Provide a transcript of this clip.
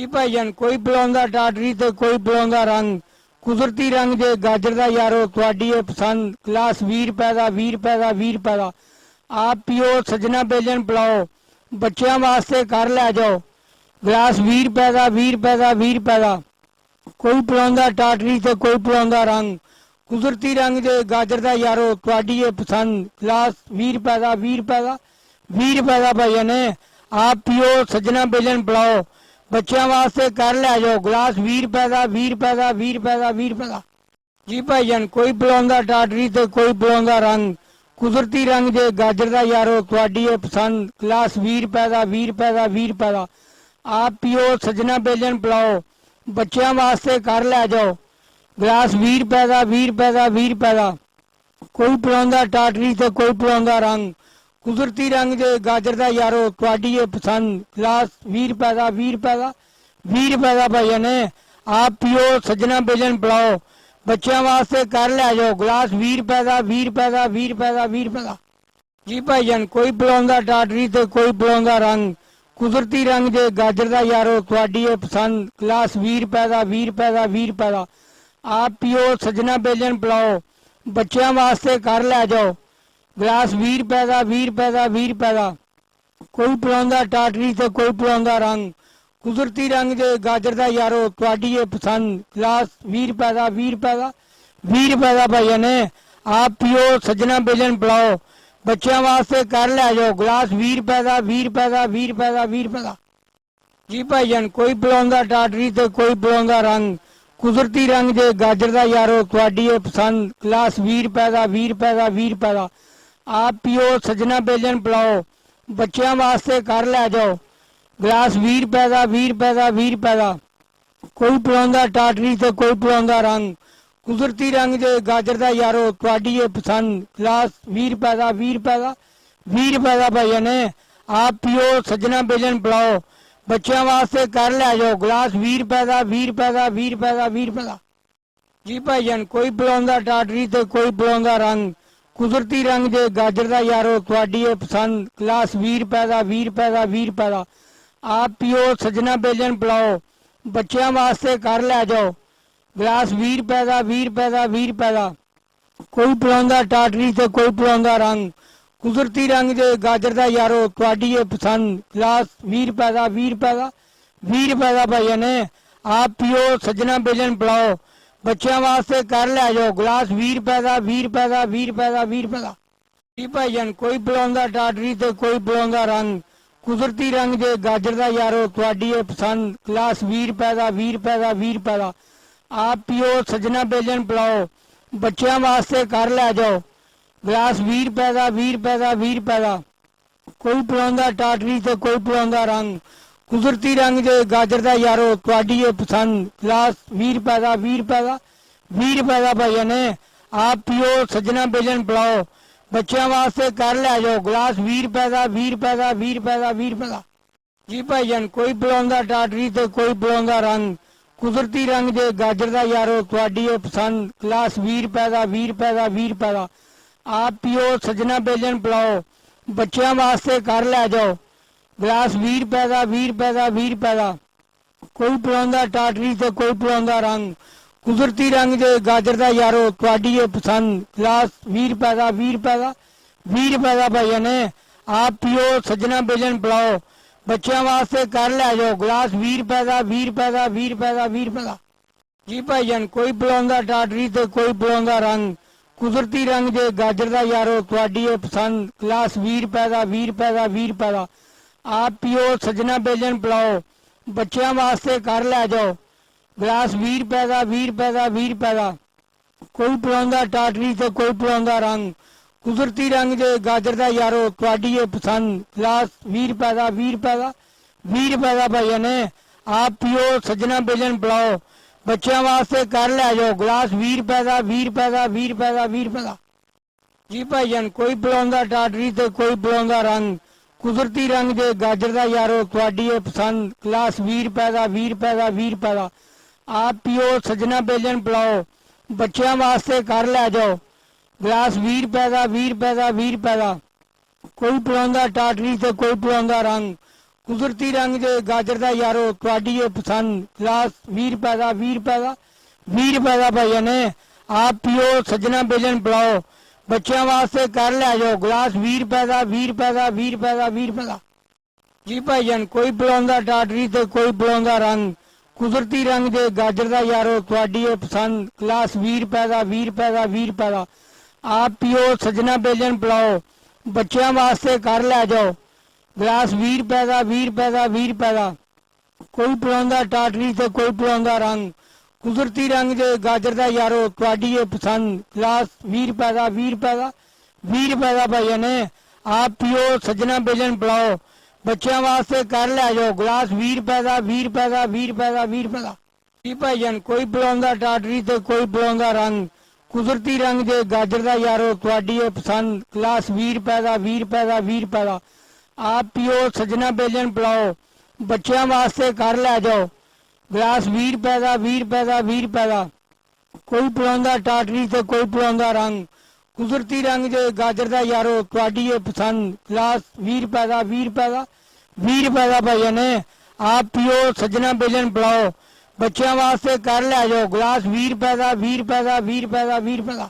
जी भाईजान कोई पिलाउंदा टाटरी ते कोई पिलाउंदा रंग कुदरती रंग जे गाजर दा यारो तुहाडी ए पसंद गिलास 20 रुपए दा 20 रुपए दा 20 रुपए दा आप पियो सजना बेलन पिलाओ बच्चों वास्ते घर लै जाओ गिलास 20 रुपए दा 20 रुपए दा 20 रुपए दा कोई पिलाउंदा टाटरी ते कोई पिलाउंदा रंग कुदरती रंग जे गाजर दा यारो तुहाडी ए पसंद गिलास 20 रुपए दा 20 रुपए दा 20 रुपए दा भाईजान आप पियो सजना बेलन पिलाओ बच्चों वास्ते घर लै जाओ गिलास 20 रुपए का 20 रुपए का 20 रुपए का 20 रुपए का जी भाईजान कोई पिलाउंदा टाटरी ते कोई पिलाउंदा रंग कुदरती रंग जे गाजर दा यारो तुहाडी ए पसंद गिलास 20 रुपए का 20 रुपए का 20 रुपए का आप पियो सजना बेलन पिलाओ बच्चों वास्ते घर लै जाओ गिलास 20 रुपए का 20 रुपए का 20 रुपए का कोई पिलाउंदा टाटरी ते कोई पिलाउंदा रंग कुदरती रंग जे गाजर दा यारो तुहाडी ए पसंद गिलास 20 रुपए का 20 रुपए का 20 रुपए का भाईजान आप पियो सजना बेलन पिलाओ बच्चों वास्ते घर लै जाओ गिलास 20 रुपए का 20 रुपए का 20 रुपए का 20 रुपए का जी भाईजान कोई पिलाउंदा टाटरी ते कोई पिलाउंदा रंग कुदरती रंग जे गाजर दा यारो तुहाडी ए पसंद गिलास 20 रुपए का 20 रुपए का 20 रुपए का आप पियो सजना बेलन पिलाओ बच्चों वास्ते घर लै जाओ गिलास 20 रुपए का 20 रुपए का 20 रुपए का कोई पिलाउंदा टाटरी ते कोई पिलाउंदा रंग कुदरती रंग जे गाजर दा यारो तुहाडी ए पसंद गिलास 20 रुपए का 20 रुपए का 20 रुपए का भाईजान आप पियो सजना बेलन पिलाओ बच्चों वास्ते घर लै जाओ गिलास 20 रुपए का 20 रुपए का 20 रुपए का 20 रुपए का जी भाईजान कोई पिलाउंदा टाटरी ते कोई पिलाउंदा रंग कुदरती रंग जे गाजर दा यारो तुहाडी ए पसंद गिलास 20 रुपए का 20 रुपए का 20 रुपए का आप पियो सजना बेलन पिलाओ बच्चों वास्ते घर लै जाओ गिलास 20 रुपए का 20 रुपए का 20 रुपए का कोई पिलाउंदा टाटरी ते कोई पिलाउंदा रंग कुदरती रंग जे गाजर दा यारो तुहाडी ए पसंद गिलास 20 रुपए का 20 रुपए का 20 रुपए का भाईजान आप पियो सजना बेलन पिलाओ बच्चों वास्ते घर लै जाओ गिलास 20 रुपए का 20 रुपए का 20 रुपए का 20 रुपए का जी भाईजान कोई पिलाउंदा टाटरी ते कोई पिलाउंदा रंग कुदरती रंग जे गाजर दा यारो तुहाडी ए पसंद गिलास 20 रुपए का 20 रुपए का 20 रुपए का आप पियो सजना बेलन पिलाओ बच्चों वास्ते घर लै जाओ गिलास 20 रुपए का 20 रुपए का 20 रुपए का कोई पिलाउंदा टाटरी ते कोई पिलाउंदा रंग कुदरती रंग जे गाजर दा यारो तुहाडी ए पसंद गिलास 20 रुपए का 20 रुपए का 20 रुपए का भाईजान आप पियो सजना बेलन पिलाओ बच्चों वास्ते घर लै जाओ गिलास 20 रुपए का 20 रुपए का 20 रुपए का 20 रुपए का जी भाईजान कोई पिलाउंदा टाटरी ते कोई पिलाउंदा रंग कुदरती रंग जे गाजर दा यारो तुहाडी ए पसंद गिलास 20 रुपए का 20 रुपए का 20 रुपए का आप पियो सजना बेलन पिलाओ बच्चों वास्ते घर लै जाओ गिलास 20 रुपए का 20 रुपए का 20 रुपए का कोई पिलाउंदा टाटरी ते कोई पिलाउंदा रंग कुदरती रंग जे गाजर दा यारो तुहाडी ए पसंद गिलास 20 रुपए का 20 रुपए का 20 रुपए का भाईजान आप पियो सजना बेलन पिलाओ बच्चों वास्ते घर लै जाओ गिलास 20 रुपए का 20 रुपए का 20 रुपए का 20 रुपए का जी भाईजान कोई पिलाउंदा टाटरी ते कोई पिलाउंदा रंग कुदरती रंग जे गाजर दा यारो तुहाडी ए पसंद गिलास 20 रुपए का 20 रुपए का 20 रुपए का आप पियो सजना बेलन पिलाओ बच्चों वास्ते घर लै जाओ गिलास 20 रुपए का 20 रुपए का 20 रुपए का कोई पिलाउंदा टाटरी ते कोई पिलाउंदा रंग कुदरती रंग जे गाजर दा यारो तुहाडी ए पसंद गिलास 20 रुपए का 20 रुपए का 20 रुपए का भाईजान आप पियो सजना बेलन पिलाओ बच्चों वास्ते घर लै जाओ गिलास 20 रुपए का 20 रुपए का 20 रुपए का 20 रुपए का जी भाईजान कोई पिलाउंदा टाटरी ते कोई पिलाउंदा रंग कुदरती रंग जे गाजर दा यारो तुहाडी ए पसंद गिलास 20 रुपए का 20 रुपए का 20 रुपए का आप पियो सजना बेलन पिलाओ बच्चों वास्ते घर लै जाओ गिलास 20 रुपए का 20 रुपए का 20 रुपए का कोई पिलाउंदा टाटरी ते कोई पिलाउंदा रंग कुदरती रंग जे गाजर दा यारो तुहाडी ए पसंद गिलास 20 रुपए का 20 रुपए का 20 रुपए का भाईजान आप पियो सजना बेलन पिलाओ बच्चों वास्ते घर लै जाओ गिलास 20 रुपए का 20 रुपए का 20 रुपए का 20 रुपए का जी भाईजान कोई पिलाउंदा टाटरी ते कोई पिलाउंदा रंग कुदरती रंग जे गाजर दा यारो तुहाडी ए पसंद गिलास 20 रुपए का 20 रुपए का 20 रुपए का आप पियो सजना बेलन पिलाओ बच्चों वास्ते घर लै जाओ गिलास 20 रुपए का 20 रुपए का 20 रुपए का कोई पिलाउंदा टाटरी ते कोई पिलाउंदा रंग ਕੁਦਰਤੀ ਰੰਗ ਦੇ ਗਾਜਰ ਦਾ ਯਾਰੋ ਤੁਹਾਡੀ ਇਹ ਪਸੰਦ ਗਲਾਸ 20 ਰੁਪਏ ਦਾ 20 ਰੁਪਏ ਦਾ 20 ਰੁਪਏ ਦਾ ਭਾਈਆਂ ਨੇ ਆਪ ਪੀਓ ਸੱਜਣਾ ਬੇਲਨ ਬੁਲਾਓ ਬੱਚਿਆਂ ਵਾਸਤੇ ਕਰ ਲੈ ਜਾਓ ਗਲਾਸ 20 ਰੁਪਏ ਦਾ 20 ਰੁਪਏ ਦਾ 20 ਰੁਪਏ ਦਾ 20 ਰੁਪਏ ਦਾ ਜੀ ਭਾਈਜਾਨ ਕੋਈ ਬੁਲਾਉਂਦਾ ਟਾਟਰੀ ਤੇ ਕੋਈ ਬੁਲਾਉਂਦਾ ਰੰਗ ਕੁਦਰਤੀ ਰੰਗ ਦੇ ਗਾਜਰ ਦਾ ਯਾਰੋ ਤੁਹਾਡੀ ਇਹ ਪਸੰਦ ਗਲਾਸ 20 ਰੁਪਏ ਦਾ 20 ਰੁਪਏ ਦਾ 20 ਰੁਪਏ ਦਾ ਆਪ ਪੀਓ ਸੱਜਣਾ ਬੇਲਨ ਬੁਲਾਓ ਬੱਚਿਆਂ ਵਾਸਤੇ ਕਰ ਲੈ ਜਾਓ ਗਲਾਸ 20 ਰੁਪਏ ਦਾ 20 ਰੁਪਏ ਦਾ 20 ਰੁਪਏ ਦਾ ਕੋਈ ਬੁਲਾਉਂਦਾ ਟਾਟਰੀ ਤੇ ਕੋਈ ਬੁਲਾਉਂਦਾ ਰੰਗ ਕੁਦਰਤੀ ਰੰਗ ਦੇ ਗਾਜਰ ਦਾ ਯਾਰੋ ਤੁਹਾਡੀ ਇਹ ਪਸੰਦ ਗਲਾਸ 20 ਰੁਪਏ ਦਾ 20 ਰੁਪਏ ਦਾ 20 ਰੁਪਏ ਦਾ ਭਾਈਆਂ ਨੇ ਆਪ ਪੀਓ ਸੱਜਣਾ ਬੇਲਨ ਬੁਲਾਓ ਬੱਚਿਆਂ ਵਾਸਤੇ ਕਰ ਲੈ ਜਾਓ ਗਲਾਸ 20 ਰੁਪਏ ਦਾ 20 ਰੁਪਏ ਦਾ 20 ਰੁਪਏ ਦਾ 20 ਰੁਪਏ ਦਾ ਜੀ ਭਾਈਜਾਨ ਕੋਈ ਬੁਲਾਉਂਦਾ ਟਾਟਰੀ ਤੇ ਕੋਈ ਬੁਲਾਉਂਦਾ ਰੰਗ ਕੁਦਰਤੀ ਰੰਗ ਦੇ ਗਾਜਰ ਦਾ ਯਾਰੋ ਤੁਹਾਡੀ ਇਹ ਪਸੰਦ ਗਲਾਸ 20 ਰੁਪਏ ਦਾ 20 ਰੁਪਏ ਦਾ 20 ਰੁਪਏ ਦਾ ਆਪ ਪੀਓ ਸੱਜਣਾ ਬੇਲਨ ਬੁਲਾਓ ਬੱਚਿਆਂ ਵਾਸਤੇ ਕਰ ਲੈ ਜਾਓ ਗਲਾਸ 20 ਰੁਪਏ ਦਾ 20 ਰੁਪਏ ਦਾ 20 ਰੁਪਏ ਦਾ ਕੋਈ ਬੁਲਾਉਂਦਾ ਟਾਟਰੀ ਤੇ ਕੋਈ ਬੁਲਾਉਂਦਾ ਰੰਗ ਕੁਦਰਤੀ ਰੰਗ ਦੇ ਗਾਜਰ ਦਾ ਯਾਰੋ ਤੁਹਾਡੀ ਇਹ ਪਸੰਦ ਗਲਾਸ 20 ਰੁਪਏ ਦਾ 20 ਰੁਪਏ ਦਾ 20 ਰੁਪਏ ਦਾ ਭਾਈਆਂ ਨੇ ਆਪ ਪੀਓ ਸੱਜਣਾ ਬੇਲਨ ਬੁਲਾਓ ਬੱਚਿਆਂ ਵਾਸਤੇ ਕਰ ਲੈ ਜਾਓ ਗਲਾਸ 20 ਰੁਪਏ ਦਾ 20 ਰੁਪਏ ਦਾ 20 ਰੁਪਏ ਦਾ 20 ਰੁਪਏ ਦਾ